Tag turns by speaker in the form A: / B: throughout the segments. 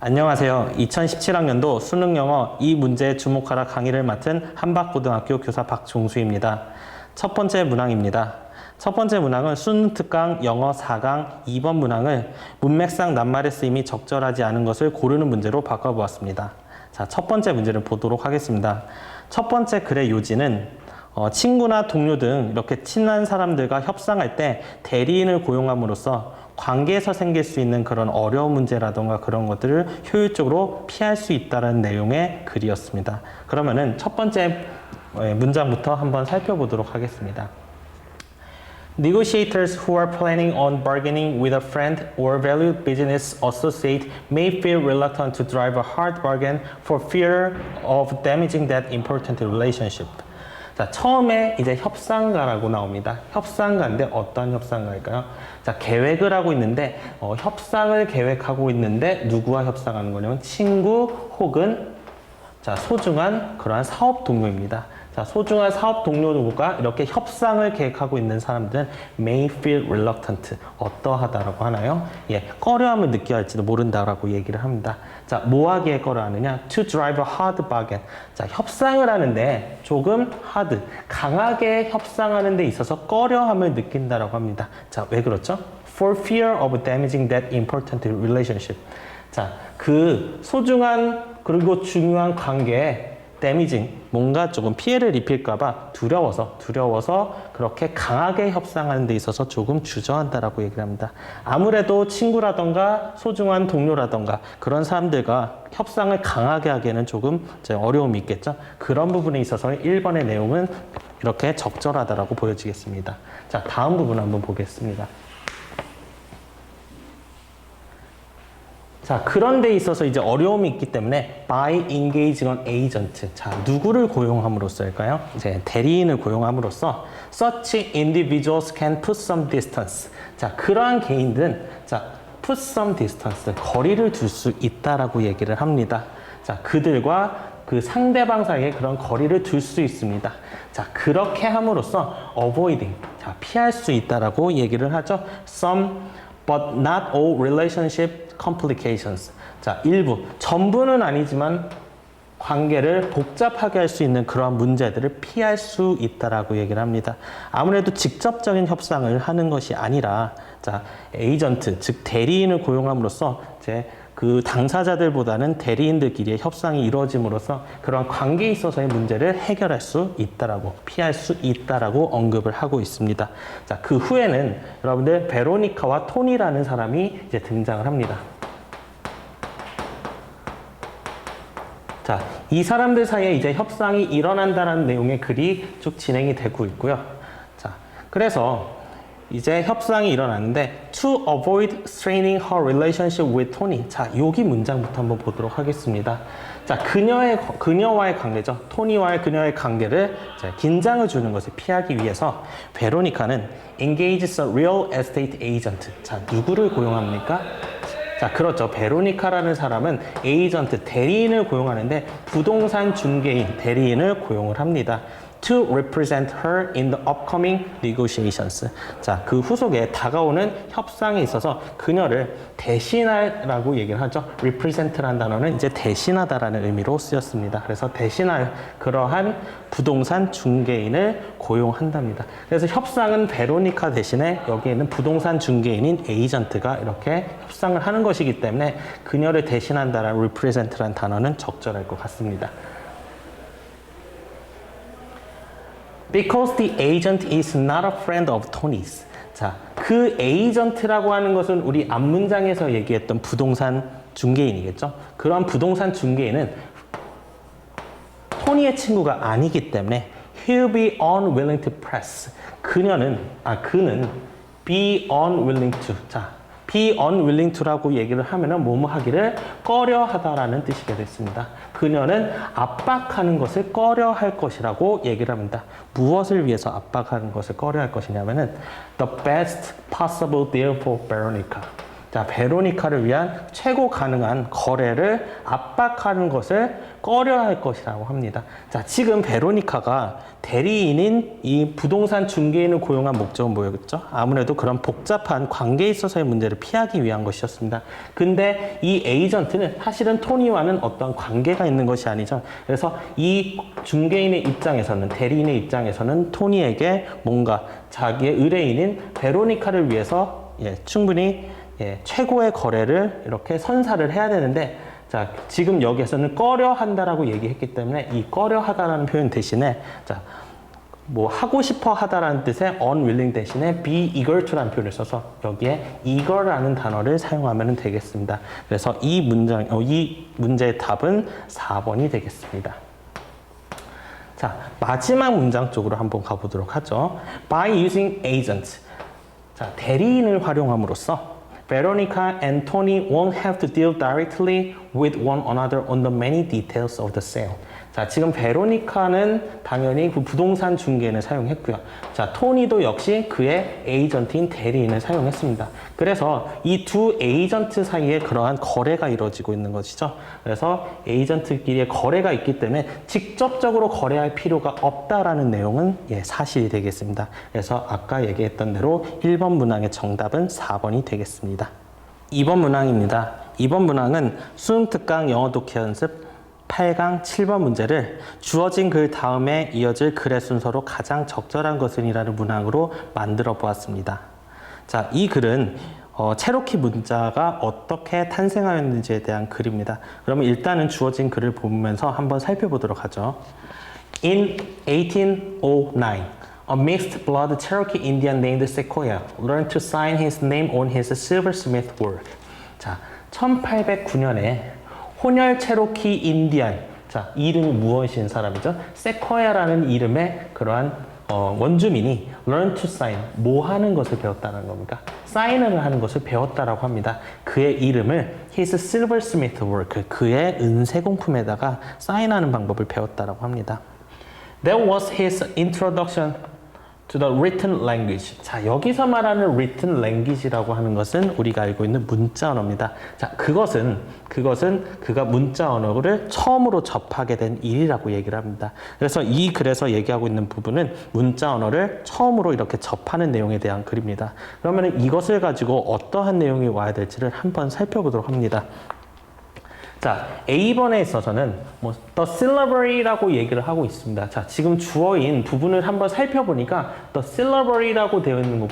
A: 안녕하세요. 2017학년도 수능영어 이 문제에 주목하라 강의를 맡은 한박고등학교 교사 박종수입니다. 첫 번째 문항입니다. 첫 번째 문항은 수능 특강 영어 4강 2번 문항을 문맥상 낱말의 쓰임이 적절하지 않은 것을 고르는 문제로 바꿔보았습니다. 자, 첫 번째 문제를 보도록 하겠습니다. 첫 번째 글의 요지는 친구나 동료 등 이렇게 친한 사람들과 협상할 때 대리인을 고용함으로써 관계에서 생길 수 있는 그런 어려운 문제라던가 그런 것들을 효율적으로 피할 수 있다는 내용의 글이었습니다. 그러면은 첫 번째 문장부터 한번 살펴보도록 하겠습니다. Negotiators who are planning on bargaining with a friend or valued business associate may feel reluctant to drive a hard bargain for fear of damaging that important relationship. 자, 처음에 이제 협상가라고 나옵니다. 협상가인데 어떤 협상가일까요? 자, 계획을 하고 있는데 협상을 계획하고 있는데 누구와 협상하는 거냐면 친구 혹은 자, 소중한 그러한 사업 동료입니다. 자, 소중한 사업 동료가 이렇게 협상을 계획하고 있는 사람들은 may feel reluctant, 어떠하다라고 하나요? 예, 꺼려함을 느껴야 할지도 모른다라고 얘기를 합니다. 자, 뭐 하기에 꺼려하느냐? To drive a hard bargain. 자, 협상을 하는데 조금 hard, 강하게 협상하는 데 있어서 꺼려함을 느낀다라고 합니다. 자, 왜 그렇죠? For fear of damaging that important relationship. 자, 그 소중한 그리고 중요한 관계에 damaging, 뭔가 조금 피해를 입힐까봐 두려워서 그렇게 강하게 협상하는 데 있어서 조금 주저한다라고 얘기를 합니다. 아무래도 친구라던가 소중한 동료라던가 그런 사람들과 협상을 강하게 하기에는 조금 어려움이 있겠죠. 그런 부분에 있어서 1번의 내용은 이렇게 적절하다라고 보여지겠습니다. 자, 다음 부분 한번 보겠습니다. 자, 그런 데 있어서 이제 어려움이 있기 때문에 by engaging an agent. 자, 누구를 고용함으로써일까요? 이제 대리인을 고용함으로써 such individuals can put some distance. 자, 그러한 개인들은 자, put some distance. 거리를 둘 수 있다라고 얘기를 합니다. 자, 그들과 그 상대방 사이에 그런 거리를 둘 수 있습니다. 자, 그렇게 함으로써 avoiding. 자, 피할 수 있다라고 얘기를 하죠. Some but not all relationship complications. 자, 일부, 전부는 아니지만 관계를 복잡하게 할 수 있는 그러한 문제들을 피할 수 있다라고 얘기를 합니다. 아무래도 직접적인 협상을 하는 것이 아니라 자, 에이전트, 즉 대리인을 고용함으로써 이제 그 당사자들보다는 대리인들끼리의 협상이 이루어짐으로써 그러한 관계에 있어서의 문제를 해결할 수 있다라고, 피할 수 있다라고 언급을 하고 있습니다. 자, 그 후에는 여러분들 베로니카와 토니라는 사람이 이제 등장을 합니다. 자, 이 사람들 사이에 이제 협상이 일어난다는 내용의 글이 쭉 진행이 되고 있고요. 자, 그래서 이제 협상이 일어났는데 to avoid straining her relationship with Tony. 자, 여기 문장부터 한번 보도록 하겠습니다. 자, 그녀와의 관계죠. 토니와의 그녀의 관계를 긴장을 주는 것을 피하기 위해서 베로니카는 engages a real estate agent. 자, 누구를 고용합니까? 자, 그렇죠. 베로니카라는 사람은 에이전트, 대리인을 고용하는데 부동산 중개인, 대리인을 고용을 합니다. To represent her in the upcoming negotiations. 자, 그 후속에 다가오는 협상에 있어서 그녀를 대신하라고 얘기를 하죠. represent라는 단어는 이제 대신하다라는 의미로 쓰였습니다. 그래서 대신할 그러한 부동산 중개인을 고용한답니다. 그래서 협상은 베로니카 대신에 여기에는 부동산 중개인인 에이전트가 이렇게 협상을 하는 것이기 때문에 그녀를 대신한다라는 represent라는 단어는 적절할 것 같습니다. Because the agent is not a friend of Tony's. 자, 그 에이전트라고 하는 것은 우리 앞문장에서 얘기했던 부동산 중개인이겠죠. 그런 부동산 중개인은 토니의 친구가 아니기 때문에 he'll be unwilling to press. 그는 be unwilling to. 자, be unwilling to라고 얘기를 하면은 뭐뭐 하기를 꺼려 하다라는 뜻이 되겠습니다. 그녀는 압박하는 것을 꺼려 할 것이라고 얘기를 합니다. 무엇을 위해서 압박하는 것을 꺼려 할 것이냐면은 the best possible deal for Veronica. 자, 베로니카를 위한 최고 가능한 거래를 압박하는 것을 꺼려할 것이라고 합니다. 자, 지금 베로니카가 대리인인 이 부동산 중개인을 고용한 목적은 뭐였죠? 아무래도 그런 복잡한 관계에 있어서의 문제를 피하기 위한 것이었습니다. 근데 이 에이전트는 사실은 토니와는 어떤 관계가 있는 것이 아니죠. 그래서 이 중개인의 입장에서는, 대리인의 입장에서는 토니에게 뭔가 자기의 의뢰인인 베로니카를 위해서 충분히 최고의 거래를 이렇게 선사를 해야 되는데, 자, 지금 여기에서는 꺼려 한다라고 얘기했기 때문에 이 꺼려 하다라는 표현 대신에, 자, 뭐 하고 싶어 하다라는 뜻의 unwilling 대신에 be eager to라는 표현을 써서 여기에 eager라는 단어를 사용하면 되겠습니다. 그래서 이 문제의 답은 4번이 되겠습니다. 자, 마지막 문장 쪽으로 한번 가보도록 하죠. By using agents. 자, 대리인을 활용함으로써 Veronica and Tony won't have to deal directly with one another on the many details of the sale. 자, 지금 베로니카는 당연히 그 부동산 중개인을 사용했고요. 자, 토니도 역시 그의 에이전트인 대리인을 사용했습니다. 그래서 이 두 에이전트 사이에 그러한 거래가 이루어지고 있는 것이죠. 그래서 에이전트끼리의 거래가 있기 때문에 직접적으로 거래할 필요가 없다라는 내용은 사실이 되겠습니다. 그래서 아까 얘기했던 대로 1번 문항의 정답은 4번이 되겠습니다. 2번 문항입니다. 2번 문항은 수능 특강 영어 독해 연습 8강 7번 문제를 주어진 글 다음에 이어질 글의 순서로 가장 적절한 것은 이라는 문항으로 만들어 보았습니다. 자, 이 글은 체로키 문자가 어떻게 탄생하였는지에 대한 글입니다. 그러면 일단은 주어진 글을 보면서 한번 살펴보도록 하죠. In 1809, a mixed blood Cherokee Indian named Sequoia learned to sign his name on his silversmith work. 자, 1809년에 혼혈 체로키 인디안, 자, 이름이 무엇인 사람이죠? 세코야라는 이름의 그러한 원주민이 learn to sign, 뭐 하는 것을 배웠다는 겁니까? 사인을 하는 것을 배웠다라고 합니다. 그의 이름을 his silversmith work, 그의 은세공품에다가 사인하는 방법을 배웠다라고 합니다. That was his introduction to the written language. 자, 여기서 말하는 written language라고 하는 것은 우리가 알고 있는 문자 언어입니다. 자, 그것은 그가 문자 언어를 처음으로 접하게 된 일이라고 얘기를 합니다. 그래서 이 글에서 얘기하고 있는 부분은 문자 언어를 처음으로 이렇게 접하는 내용에 대한 글입니다. 그러면 이것을 가지고 어떠한 내용이 와야 될지를 한번 살펴보도록 합니다. 자, A번에 있어서는 뭐 the syllabary라고 얘기를 하고 있습니다. 자, 지금 주어인 부분을 한번 살펴보니까 the syllabary라고 되어 있는 거,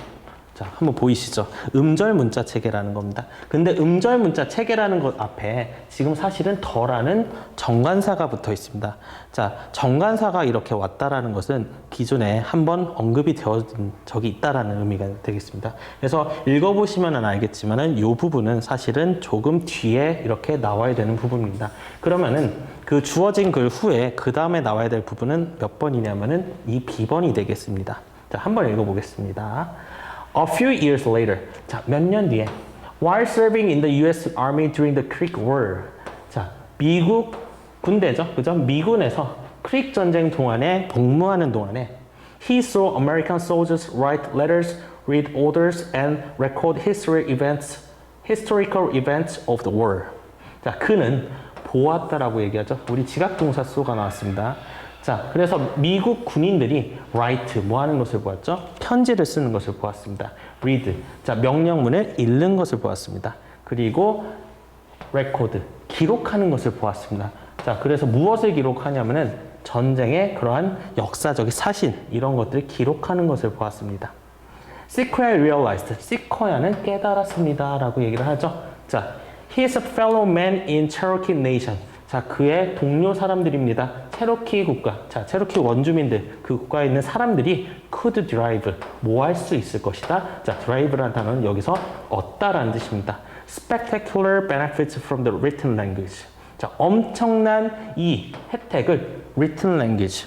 A: 자, 한번 보이시죠? 음절 문자 체계라는 겁니다. 근데 음절 문자 체계라는 것 앞에 지금 사실은 더라는 정관사가 붙어 있습니다. 자, 정관사가 이렇게 왔다라는 것은 기존에 한번 언급이 되어진 적이 있다라는 의미가 되겠습니다. 그래서 읽어보시면 알겠지만은 이 부분은 사실은 조금 뒤에 이렇게 나와야 되는 부분입니다. 그러면은 그 주어진 글 후에 그 다음에 나와야 될 부분은 몇 번이냐면은 이 B번이 되겠습니다. 자, 한번 읽어보겠습니다. A few years later, 자, 몇 년 뒤에, while serving in the U.S. Army during the Creek War, 자, 미국 군대죠, 그죠? 미군에서 크릭 전쟁 동안에 복무하는 동안에, he saw American soldiers write letters, read orders, and record historical events of the war. 자, 그는 보았다라고 얘기하죠. 우리 지각동사 쏘가 나왔습니다. 자, 그래서 미국 군인들이 write, 뭐 하는 것을 보았죠? 편지를 쓰는 것을 보았습니다. read, 자, 명령문을 읽는 것을 보았습니다. 그리고 record, 기록하는 것을 보았습니다. 자, 그래서 무엇을 기록하냐면은 전쟁의 그러한 역사적인 사실, 이런 것들을 기록하는 것을 보았습니다. Sequoia realized, Sequoia는 깨달았습니다 라고 얘기를 하죠. 자, he is a fellow man in Cherokee Nation. 자, 그의 동료 사람들입니다. 체로키 국가, 자, 체로키 원주민들, 그 국가에 있는 사람들이 could drive, 뭐 할 수 있을 것이다. 자, drive라는 단어는 여기서 얻다라는 뜻입니다. Spectacular benefits from the written language. 자, 엄청난 이 혜택을 written language,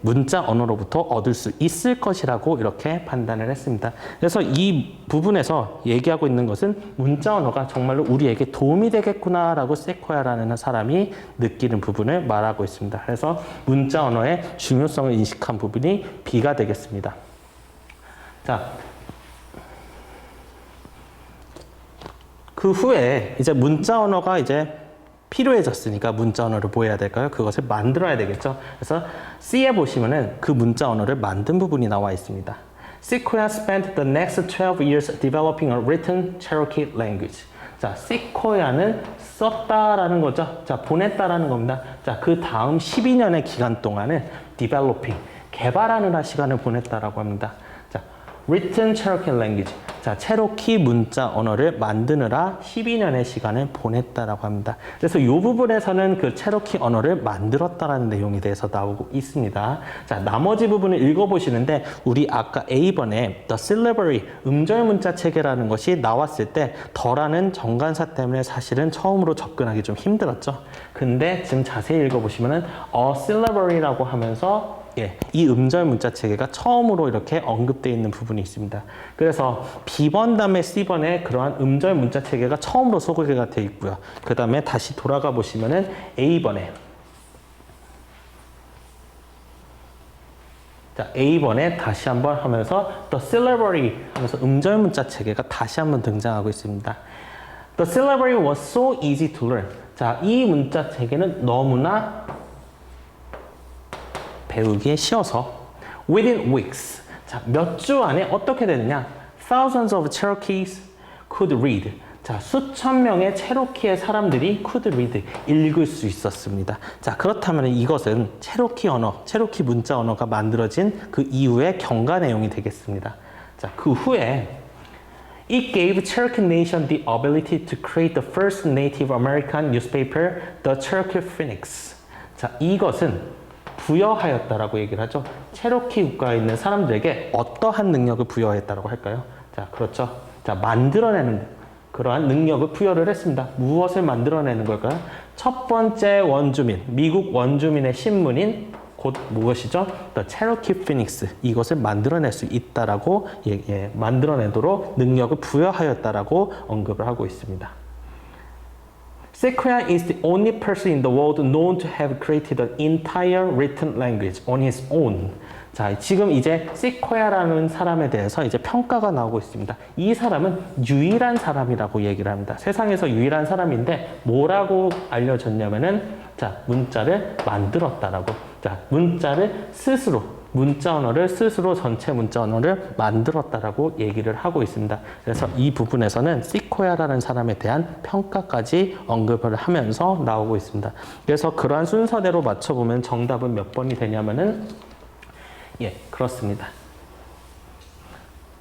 A: 문자 언어로부터 얻을 수 있을 것이라고 이렇게 판단을 했습니다. 그래서 이 부분에서 얘기하고 있는 것은 문자 언어가 정말로 우리에게 도움이 되겠구나라고 세코야라는 사람이 느끼는 부분을 말하고 있습니다. 그래서 문자 언어의 중요성을 인식한 부분이 B가 되겠습니다. 자, 그 후에 이제 문자 언어가 이제 필요해졌으니까 문자 언어를 뭐 해야 될까요? 그것을 만들어야 되겠죠. 그래서 C에 보시면은 그 문자 언어를 만든 부분이 나와 있습니다. Sequoia spent the next 12 years developing a written Cherokee language. 자, Sequoia는 썼다라는 거죠. 자, 보냈다라는 겁니다. 자, 그 다음 12년의 기간 동안은 developing, 개발하느라 시간을 보냈다라고 합니다. 자, written Cherokee language. 자, 체로키 문자 언어를 만드느라 12년의 시간을 보냈다라고 합니다. 그래서 이 부분에서는 그 체로키 언어를 만들었다라는 내용에 대해서 나오고 있습니다. 자, 나머지 부분을 읽어보시는데 우리 아까 A번에 the syllabary, 음절 문자 체계라는 것이 나왔을 때 더라는 정관사 때문에 사실은 처음으로 접근하기 좀 힘들었죠. 근데 지금 자세히 읽어보시면은 a syllabary라고 하면서 이 음절 문자 체계가 처음으로 이렇게 언급되어 있는 부분이 있습니다. 그래서 B번 다음에 C번에 그러한 음절 문자 체계가 처음으로 소개가 되어 있고요. 그 다음에 다시 돌아가 보시면은 A번에 자, A번에 다시 한번 하면서 the syllabary 하면서 음절 문자 체계가 다시 한번 등장하고 있습니다. The syllabary was so easy to learn. 자, 이 문자 체계는 너무나 배우기에 쉬워서 within weeks. 자, 몇 주 안에 어떻게 되느냐? Thousands of Cherokees could read. 자, 수천 명의 체로키의 사람들이 could read, 읽을 수 있었습니다. 자, 그렇다면 이것은 체로키 언어, 체로키 문자 언어가 만들어진 그 이후의 경과 내용이 되겠습니다. 자, 그 후에 It gave Cherokee Nation the ability to create the first Native American newspaper, the Cherokee Phoenix. 자, 이것은 부여하였다라고 얘기를 하죠. 체로키 국가에 있는 사람들에게 어떠한 능력을 부여했다라고 할까요? 자, 그렇죠. 자, 만들어내는 그러한 능력을 부여를 했습니다. 무엇을 만들어내는 걸까요? 첫 번째 원주민, 미국 원주민의 신문인 곧 무엇이죠? The Cherokee Phoenix. 이것을 만들어낼 수 있다라고 만들어내도록 능력을 부여하였다라고 언급을 하고 있습니다. Sequoia is the only person in the world known to have created an entire written language on his own. 자, 지금 이제 Sequoia라는 사람에 대해서 이제 평가가 나오고 있습니다. 이 사람은 유일한 사람이라고 얘기를 합니다. 세상에서 유일한 사람인데 뭐라고 알려졌냐면은 자, 문자를 만들었다라고. 자, 문자를 스스로 문자 언어를 스스로 전체 문자 언어를 만들었다라고 얘기를 하고 있습니다. 그래서 이 부분에서는 시코야라는 사람에 대한 평가까지 언급을 하면서 나오고 있습니다. 그래서 그러한 순서대로 맞춰보면 정답은 몇 번이 되냐면은 그렇습니다.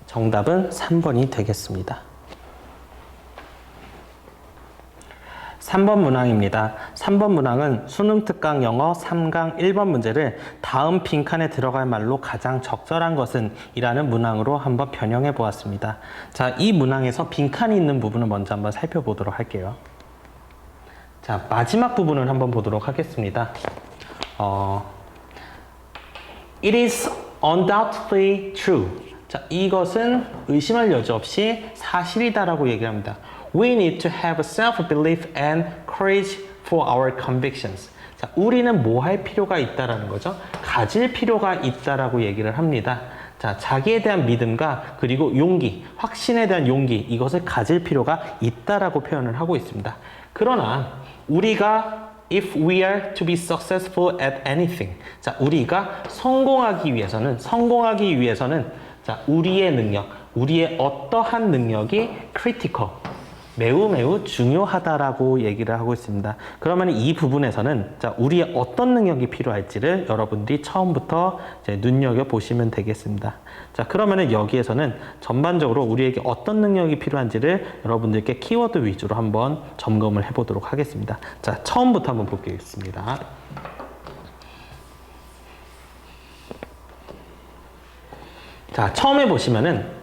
A: 정답은 3번이 되겠습니다. 3번 문항입니다. 3번 문항은 수능 특강 영어 3강 1번 문제를 다음 빈칸에 들어갈 말로 가장 적절한 것은 이라는 문항으로 한번 변형해 보았습니다. 자, 이 문항에서 빈칸이 있는 부분을 먼저 한번 살펴보도록 할게요. 자, 마지막 부분을 한번 보도록 하겠습니다. It is undoubtedly true. 자, 이것은 의심할 여지 없이 사실이다라고 얘기합니다. We need to have self-belief and courage for our convictions. 자, 우리는 뭐 할 필요가 있다라는 거죠? 가질 필요가 있다라고 얘기를 합니다. 자, 자기에 대한 믿음과 그리고 용기, 확신에 대한 용기, 이것을 가질 필요가 있다라고 표현을 하고 있습니다. 그러나 우리가 if we are to be successful at anything. 자, 우리가 성공하기 위해서는 자, 우리의 능력, 우리의 어떠한 능력이 critical, 매우 중요하다라고 얘기를 하고 있습니다. 그러면 이 부분에서는 자, 우리의 어떤 능력이 필요할지를 여러분들이 처음부터 이제 눈여겨보시면 되겠습니다. 자, 그러면 여기에서는 전반적으로 우리에게 어떤 능력이 필요한지를 여러분들께 키워드 위주로 한번 점검을 해보도록 하겠습니다. 자, 처음부터 한번 보겠습니다. 자, 처음에 보시면은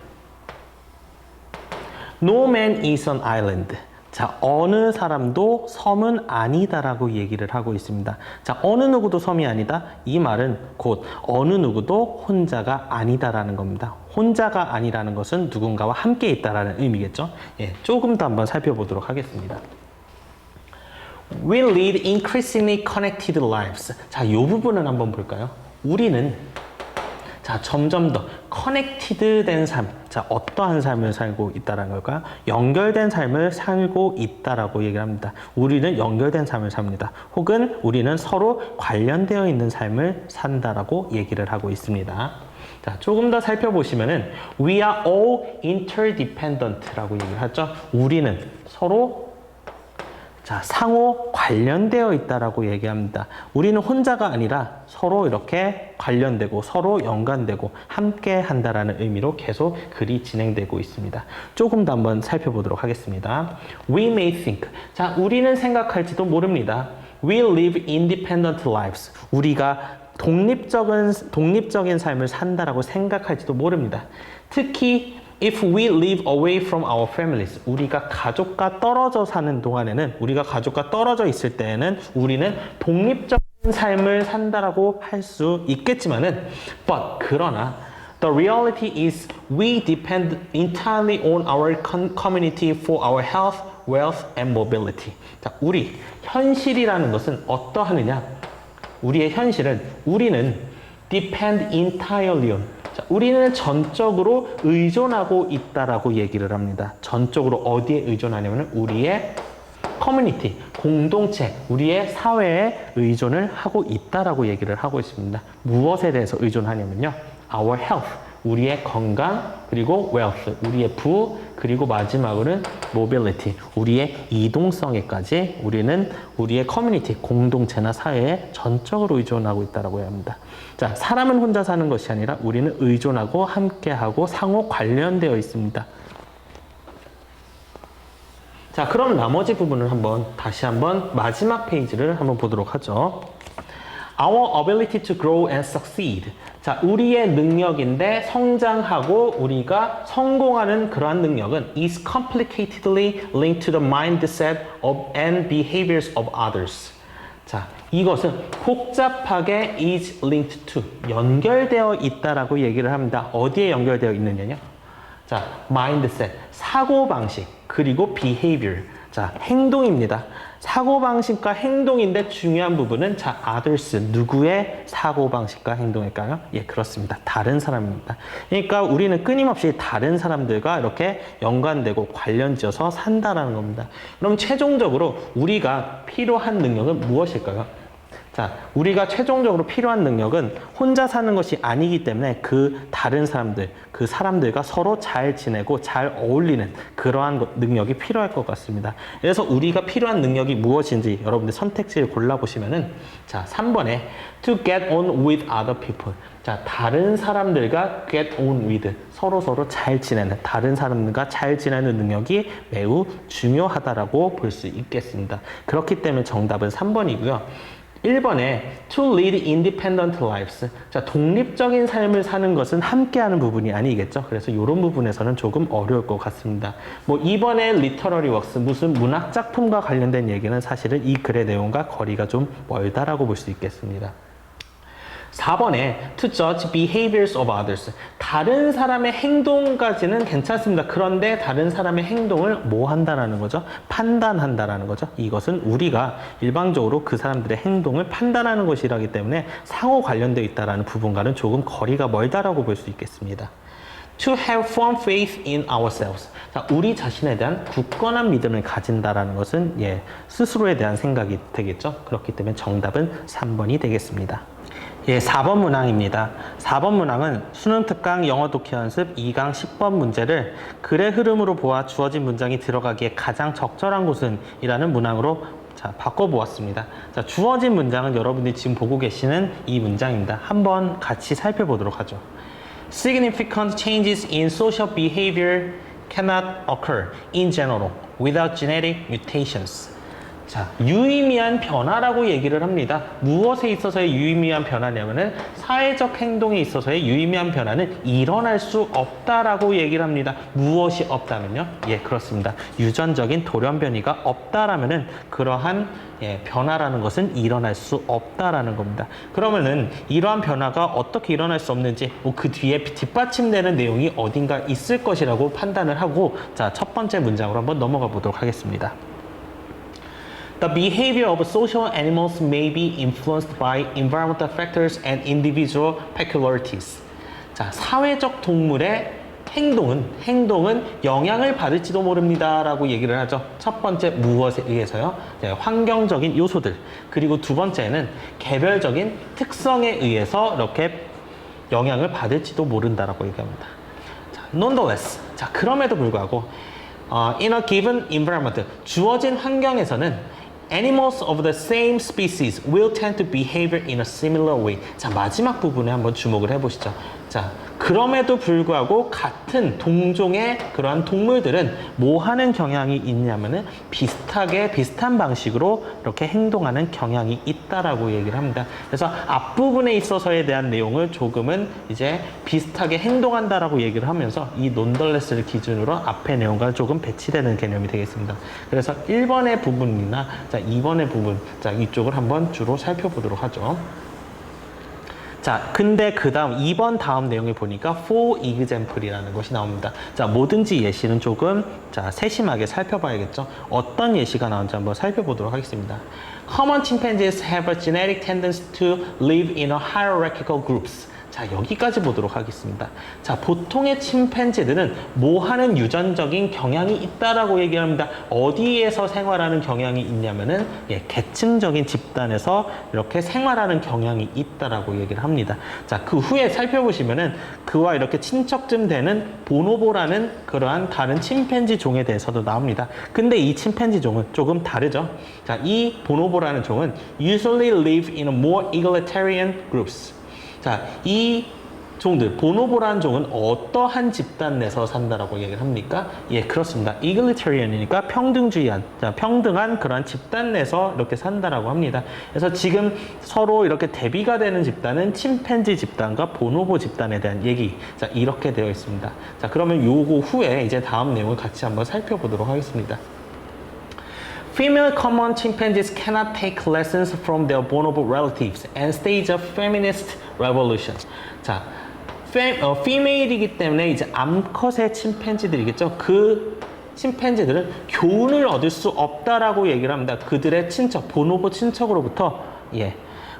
A: No man is an island. 자, 어느 사람도 섬은 아니다라고 얘기를 하고 있습니다. 자, 어느 누구도 섬이 아니다. 이 말은 곧 어느 누구도 혼자가 아니다라는 겁니다. 혼자가 아니라는 것은 누군가와 함께 있다라는 의미겠죠. 조금 더 한번 살펴보도록 하겠습니다. We lead increasingly connected lives. 자, 이 부분은 한번 볼까요? 우리는 자, 점점 더 커넥티드 된 삶. 자, 어떠한 삶을 살고 있다는 걸까요? 연결된 삶을 살고 있다라고 얘기를 합니다. 우리는 연결된 삶을 삽니다. 혹은 우리는 서로 관련되어 있는 삶을 산다라고 얘기를 하고 있습니다. 자, 조금 더 살펴보시면은 We are all interdependent라고 얘기를 하죠. 우리는 서로 자, 상호 관련되어 있다라고 얘기합니다. 우리는 혼자가 아니라 서로 이렇게 관련되고 서로 연관되고 함께 한다라는 의미로 계속 글이 진행되고 있습니다. 조금 더 한번 살펴보도록 하겠습니다. We may think. 자, 우리는 생각할지도 모릅니다. We live independent lives. 우리가 독립적인 삶을 산다라고 생각할지도 모릅니다. 특히 If we live away from our families, 우리가 가족과 떨어져 사는 동안에는, 우리가 가족과 떨어져 있을 때에는 우리는 독립적인 삶을 산다라고 할 수 있겠지만은, 그러나 the reality is we depend entirely on our community for our health, wealth, and mobility. 자, 우리 현실이라는 것은 어떠하느냐? 우리의 현실은 우리는 depend entirely on. 자, 우리는 전적으로 의존하고 있다라고 얘기를 합니다. 전적으로 어디에 의존하냐면 우리의 커뮤니티, 공동체, 우리의 사회에 의존을 하고 있다라고 얘기를 하고 있습니다. 무엇에 대해서 의존하냐면요. Our health, 우리의 건강, 그리고 wealth, 우리의 부, 그리고 마지막으로는 mobility, 우리의 이동성에까지 우리는 우리의 커뮤니티, 공동체나 사회에 전적으로 의존하고 있다고 합니다. 자, 사람은 혼자 사는 것이 아니라 우리는 의존하고 함께하고 상호 관련되어 있습니다. 자, 그럼 나머지 부분을 다시 한번 마지막 페이지를 한번 보도록 하죠. Our ability to grow and succeed. 자, 우리의 능력인데 성장하고 우리가 성공하는 그러한 능력은 is complicatedly linked to the mindset of and behaviors of others. 자, 이것은 복잡하게 is linked to, 연결되어 있다라고 얘기를 합니다. 어디에 연결되어 있느냐요? 자, mindset, 사고방식, 그리고 behavior, 자, 행동입니다. 사고방식과 행동인데 중요한 부분은 자, others, 누구의 사고방식과 행동일까요? 예, 그렇습니다. 다른 사람입니다. 그러니까 우리는 끊임없이 다른 사람들과 이렇게 연관되고 관련지어서 산다라는 겁니다. 그럼 최종적으로 우리가 필요한 능력은 무엇일까요? 자, 우리가 최종적으로 필요한 능력은 혼자 사는 것이 아니기 때문에 그 다른 사람들, 그 사람들과 서로 잘 지내고 잘 어울리는 그러한 능력이 필요할 것 같습니다. 그래서 우리가 필요한 능력이 무엇인지 여러분들 선택지를 골라보시면은 자, 3번에 to get on with other people. 자, 다른 사람들과 get on with, 서로 잘 지내는, 다른 사람들과 잘 지내는 능력이 매우 중요하다라고 볼 수 있겠습니다. 그렇기 때문에 정답은 3번이고요. 1번에 to lead independent lives. 자, 독립적인 삶을 사는 것은 함께하는 부분이 아니겠죠. 그래서 이런 부분에서는 조금 어려울 것 같습니다. 2번에 literary works, 무슨 문학 작품과 관련된 얘기는 사실은 이 글의 내용과 거리가 좀 멀다라고 볼 수 있겠습니다. 4번에 to judge behaviors of others. 다른 사람의 행동까지는 괜찮습니다. 그런데 다른 사람의 행동을 뭐 한다라는 거죠? 판단한다라는 거죠. 이것은 우리가 일방적으로 그 사람들의 행동을 판단하는 것이라기 때문에 상호 관련되어 있다라는 부분과는 조금 거리가 멀다라고 볼 수 있겠습니다. To have firm faith in ourselves. 자, 우리 자신에 대한 굳건한 믿음을 가진다라는 것은 스스로에 대한 생각이 되겠죠. 그렇기 때문에 정답은 3번이 되겠습니다. 4번 문항입니다. 4번 문항은 수능 특강 영어 독해 연습 2강 10번 문제를 글의 흐름으로 보아 주어진 문장이 들어가기에 가장 적절한 곳은 이라는 문항으로 바꿔보았습니다. 자, 주어진 문장은 여러분들이 지금 보고 계시는 이 문장입니다. 한번 같이 살펴보도록 하죠. Significant changes in social behavior cannot occur in general without genetic mutations. 자, 유의미한 변화라고 얘기를 합니다. 무엇에 있어서의 유의미한 변화냐면은 사회적 행동에 있어서의 유의미한 변화는 일어날 수 없다라고 얘기를 합니다. 무엇이 없다면요? 그렇습니다. 유전적인 돌연변이가 없다라면은 그러한 변화라는 것은 일어날 수 없다라는 겁니다. 그러면은 이러한 변화가 어떻게 일어날 수 없는지 그 뒤에 뒷받침되는 내용이 어딘가 있을 것이라고 판단을 하고 자, 첫 번째 문장으로 한번 넘어가 보도록 하겠습니다. The behavior of social animals may be influenced by environmental factors and individual peculiarities. 자, 사회적 동물의 행동은 영향을 받을지도 모릅니다 라고 얘기를 하죠. 첫 번째 무엇에 의해서요? 네, 환경적인 요소들. 그리고 두 번째는 개별적인 특성에 의해서 이렇게 영향을 받을지도 모른다라고 얘기합니다. 자, nonetheless. 자, 그럼에도 불구하고 in a given environment, 주어진 환경에서는 animals of the same species will tend to behave in a similar way. 자, 마지막 부분에 한번 주목을 해보시죠. 자, 그럼에도 불구하고 같은 동종의 그러한 동물들은 뭐 하는 경향이 있냐면은 비슷한 방식으로 이렇게 행동하는 경향이 있다라고 얘기를 합니다. 그래서 앞부분에 있어서에 대한 내용을 조금은 이제 비슷하게 행동한다라고 얘기를 하면서 이 nonetheless를 기준으로 앞의 내용과 조금 배치되는 개념이 되겠습니다. 그래서 1번의 부분이나 자, 2번의 부분, 자, 이쪽을 한번 주로 살펴보도록 하죠. 자, 근데 그 다음 2번 다음 내용을 보니까 for example이라는 것이 나옵니다. 자, 뭐든지 예시는 조금 자 세심하게 살펴봐야겠죠. 어떤 예시가 나오는지 한번 살펴보도록 하겠습니다. Common chimpanzees have a genetic tendency to live in a hierarchical groups. 자, 여기까지 보도록 하겠습니다. 자, 보통의 침팬지들은 뭐 하는 유전적인 경향이 있다라고 얘기합니다. 어디에서 생활하는 경향이 있냐면은 예, 계층적인 집단에서 이렇게 생활하는 경향이 있다라고 얘기를 합니다. 자, 그 후에 살펴보시면은 그와 이렇게 친척쯤 되는 보노보라는 그러한 다른 침팬지 종에 대해서도 나옵니다. 근데 이 침팬지 종은 조금 다르죠. 자, 이 보노보라는 종은 usually live in a more egalitarian groups. 자, 이 종들, 보노보라는 종은 어떠한 집단 내에서 산다라고 얘기를 합니까? 예, 그렇습니다. egalitarian이니까 평등주의한, 자, 평등한 그러한 집단 내에서 이렇게 산다라고 합니다. 그래서 지금 서로 이렇게 대비가 되는 집단은 침팬지 집단과 보노보 집단에 대한 얘기, 자, 이렇게 되어 있습니다. 자, 그러면 요거 후에 이제 다음 내용을 같이 한번 살펴보도록 하겠습니다. Female common chimpanzees cannot take lessons from their bonobo relatives and stage a feminist revolution. 자, female이기 때문에 이제 암컷의 침팬지들이겠죠. 그 침팬지들은 교훈을 얻을 수 없다라고 얘기를 합니다. 그들의 친척, 보노보 친척으로부터 예,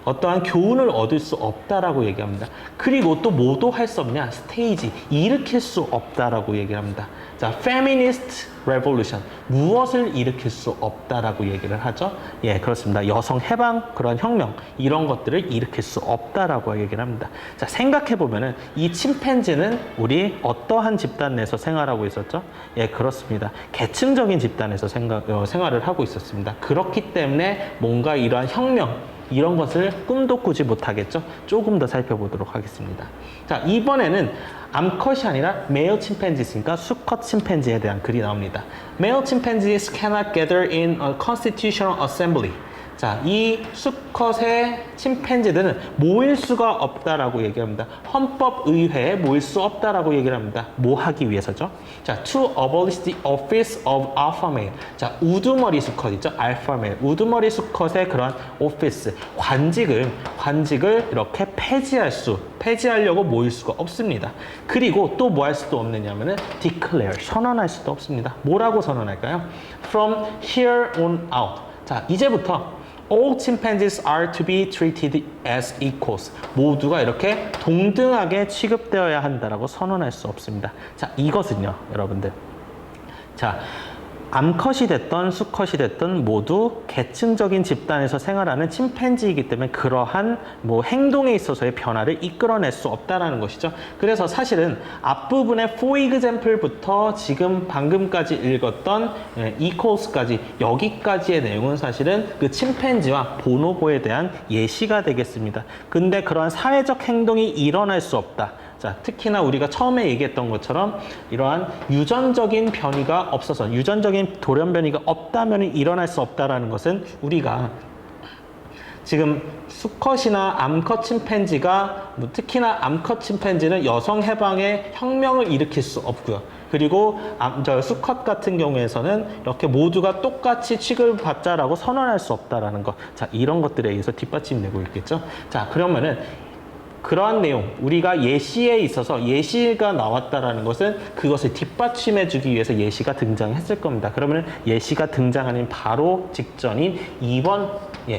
A: 어떠한 교훈을 얻을 수 없다라고 얘기합니다. 그리고 또 뭐도 할 수 없냐? 스테이지, 일으킬 수 없다라고 얘기를 합니다. 자, feminist revolution, 무엇을 일으킬 수 없다라고 얘기를 하죠? 예, 그렇습니다. 여성 해방, 그런 혁명, 이런 것들을 일으킬 수 없다라고 얘기를 합니다. 자, 생각해보면은 이 침팬지는 우리 어떠한 집단 내에서 생활하고 있었죠? 예, 그렇습니다. 계층적인 집단에서 생활을 하고 있었습니다. 그렇기 때문에 뭔가 이러한 혁명, 이런 것을 꿈도 꾸지 못하겠죠? 조금 더 살펴보도록 하겠습니다. 자, 이번에는 암컷이 아니라 male chimpanzees니까 수컷 침팬지에 대한 글이 나옵니다. Male chimpanzees cannot gather in a constitutional assembly. 자, 이 수컷의 침팬지들은 모일 수가 없다라고 얘기합니다. 헌법의회에 모일 수 없다라고 얘기를 합니다. 뭐 하기 위해서죠? 자, to abolish the office of alpha male. 자, 우두머리 수컷 있죠? alpha male. 우두머리 수컷의 그런 office, 관직을 이렇게 폐지하려고 모일 수가 없습니다. 그리고 또 뭐 할 수도 없느냐면은 declare, 선언할 수도 없습니다. 뭐라고 선언할까요? From here on out. 자, 이제부터 all chimpanzees are to be treated as equals. 모두가 이렇게 동등하게 취급되어야 한다라고 선언할 수 없습니다. 자, 이것은요, 여러분들. 자, 암컷이 됐던 수컷이 됐던 모두 계층적인 집단에서 생활하는 침팬지이기 때문에 그러한 뭐 행동에 있어서의 변화를 이끌어낼 수 없다라는 것이죠. 그래서 사실은 앞부분의 for example부터 지금 방금까지 읽었던 equals까지 여기까지의 내용은 사실은 그 침팬지와 보노보에 대한 예시가 되겠습니다. 근데 그러한 사회적 행동이 일어날 수 없다. 자, 특히나 우리가 처음에 얘기했던 것처럼 이러한 유전적인 변이가 없어서 유전적인 돌연변이가 없다면 일어날 수 없다라는 것은 우리가 지금 수컷이나 암컷 침팬지가 특히나 암컷 침팬지는 여성 해방의 혁명을 일으킬 수 없고요. 그리고 수컷 같은 경우에서는 이렇게 모두가 똑같이 취급을 받자라고 선언할 수 없다라는 것. 자, 이런 것들에 의해서 뒷받침되고 있겠죠. 자, 그러면은 그러한 내용, 우리가 예시에 있어서 예시가 나왔다라는 것은 그것을 뒷받침해 주기 위해서 예시가 등장했을 겁니다. 그러면 예시가 등장하는 바로 직전인 2번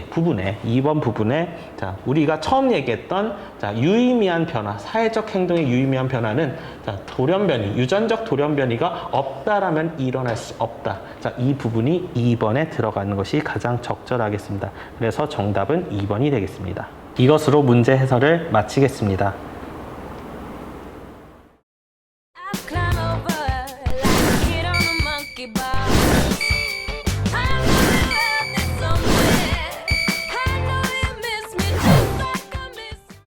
A: 부분에 2번 부분에 자, 우리가 처음 얘기했던 자, 유의미한 변화, 사회적 행동의 유의미한 변화는 자, 돌연변이, 유전적 돌연변이가 없다라면 일어날 수 없다. 자, 이 부분이 2번에 들어가는 것이 가장 적절하겠습니다. 그래서 정답은 2번이 되겠습니다. 이것으로 문제 해설을 마치겠습니다.